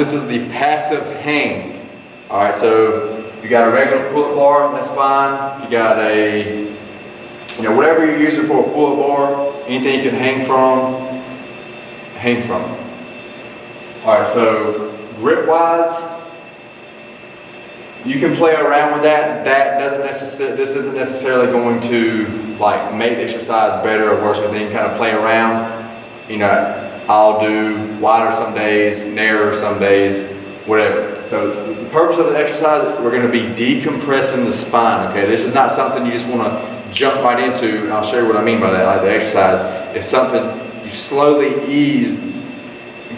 this is the passive hang. All right, so you got a regular pull-up bar, that's fine. You got a, whatever you're using for a pull-up bar, anything you can hang from. All right, so grip-wise, you can play around with that. This isn't necessarily going to like make the exercise better or worse. You can kind of play around. I'll do wider some days, narrower some days, whatever. So the purpose of the exercise, we're going to be decompressing the spine. Okay, this is not something you just want to jump right into. And I'll show you what I mean by that. Like the exercise is something you slowly ease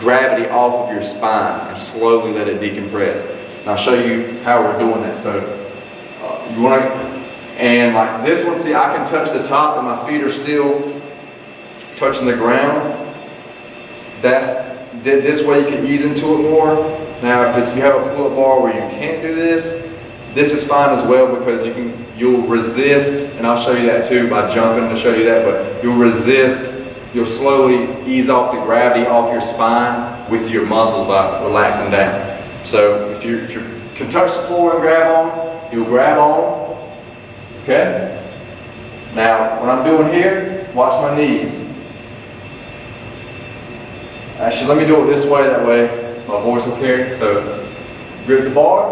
gravity off of your spine and slowly let it decompress. And I'll show you how we're doing that. So you want to, and like this one, see, I can touch the top and my feet are still touching the ground. This way you can ease into it more. Now if you have a pull-up bar where you can't do this is fine as well, because you'll resist, and I'll show you that too by jumping to show you that, but you'll slowly ease off the gravity off your spine with your muscles by relaxing down. So if you can touch the floor and grab on, you'll grab on, okay? Now what I'm doing here, watch my knees. Actually, let me do it this way, that way my voice will carry. So, grip the bar.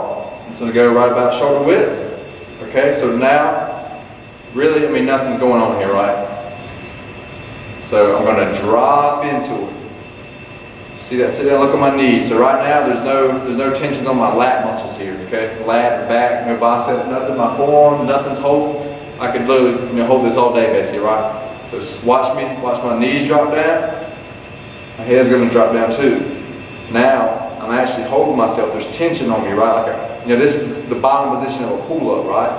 I'm just going to go right about shoulder width. Okay, so now, really, nothing's going on here, right? So, I'm going to drop into it. See that? Sit down, look at my knees. So right now, there's no tensions on my lat muscles here, okay? Lat, back, no biceps, nothing. My forearm, nothing's holding. I could literally, hold this all day, basically, right? So just watch my knees drop down. My head's going to drop down too. Now, I'm actually holding myself. There's tension on me, right? This is the bottom position of a pull-up, right?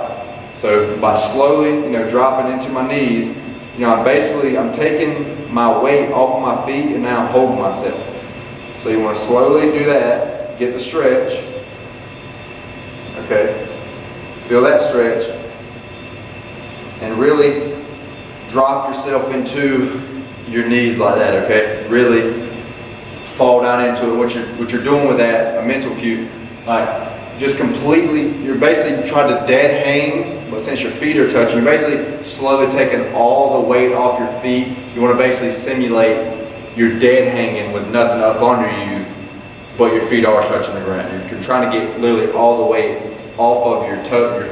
So by slowly, dropping into my knees, I'm taking my weight off of my feet and now I'm holding myself. So you want to slowly do that, get the stretch. Okay, feel that stretch. And really drop yourself into your knees like that, okay? Really fall down into it. What you're doing with that, a mental cue, like just completely, you're basically trying to dead hang, but since your feet are touching, you're basically slowly taking all the weight off your feet. You want to basically simulate you're dead hanging with nothing up under you, but your feet are touching the ground. You're trying to get literally all the weight off of your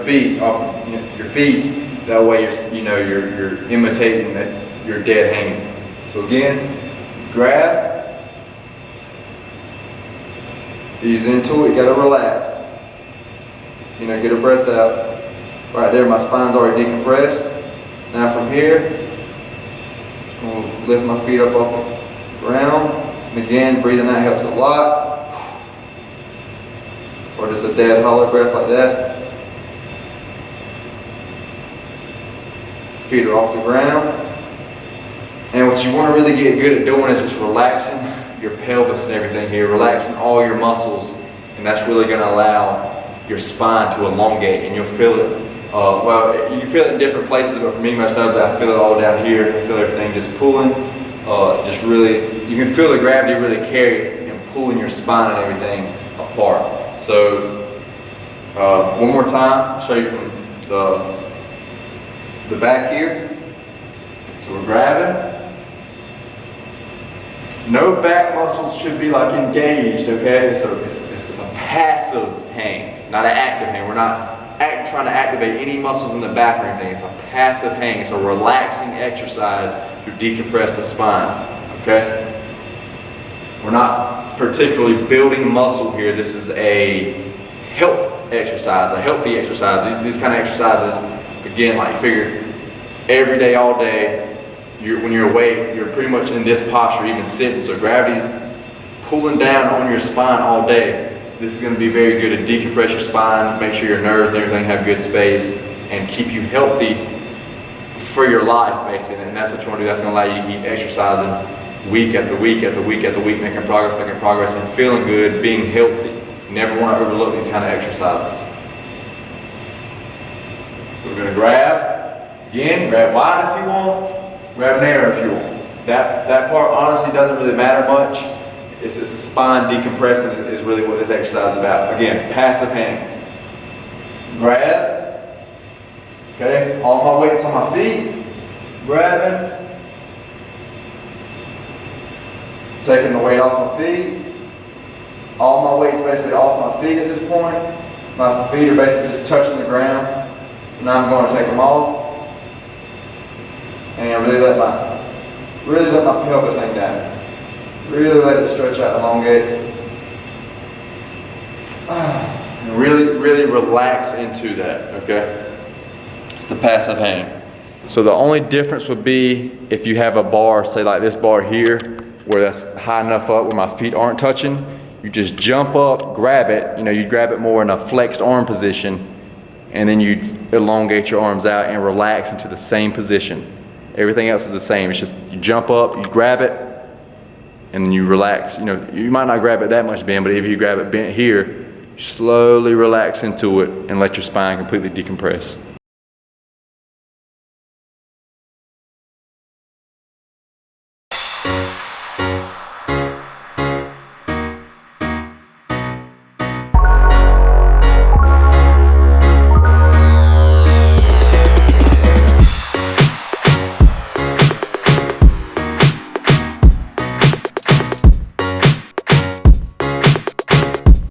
feet, off your feet. That way you're imitating that you're dead hanging. So again, grab, ease into it, you gotta relax. Get a breath out. Right there, my spine's already decompressed. Now from here, I'm gonna lift my feet up off the ground. And again, breathing out helps a lot. Or just a dead hollow breath like that. Feet are off the ground. And what you want to really get good at doing is just relaxing your pelvis and everything here, relaxing all your muscles, and that's really going to allow your spine to elongate, and you'll feel it. You feel it in different places, but for me, most notably, I feel it all down here. I feel everything just pulling, just really. You can feel the gravity really carry and pulling your spine and everything apart. So one more time, I'll show you from the back here. So we're grabbing. No back muscles should be like engaged, okay? So it's a passive hang, not an active hang. We're not trying to activate any muscles in the back or anything. It's a passive hang. It's a relaxing exercise to decompress the spine, okay? We're not particularly building muscle here. This is a health exercise, a healthy exercise. These kind of exercises, again, like you figure, every day, all day, when you're awake, you're pretty much in this posture, even sitting. So gravity's pulling down on your spine all day. This is going to be very good to decompress your spine, make sure your nerves and everything have good space, and keep you healthy for your life, basically. And that's what you want to do. That's going to allow you to keep exercising week after week after week after week, making progress, and feeling good, being healthy. You never want to overlook these kind of exercises. So we're going to grab. Again, grab wide if you want. Grab narrow if you want. That part honestly doesn't really matter much. It's spine decompressing is really what this exercise is about. Again, passive hang. Grab. Okay, all my weight's on my feet. Grabbing. Taking the weight off my feet. All my weight's basically off my feet at this point. My feet are basically just touching the ground. So now I'm going to take them off. And really let my pelvis hang down. Really let it stretch out, elongate. And really relax into that, okay? It's the passive hang. So the only difference would be if you have a bar, say like this bar here, where that's high enough up where my feet aren't touching. You just jump up, grab it, you grab it more in a flexed arm position, and then you elongate your arms out and relax into the same position. Everything else is the same. It's just you jump up, you grab it, and then you relax. You might not grab it that much bent, but if you grab it bent here, slowly relax into it and let your spine completely decompress.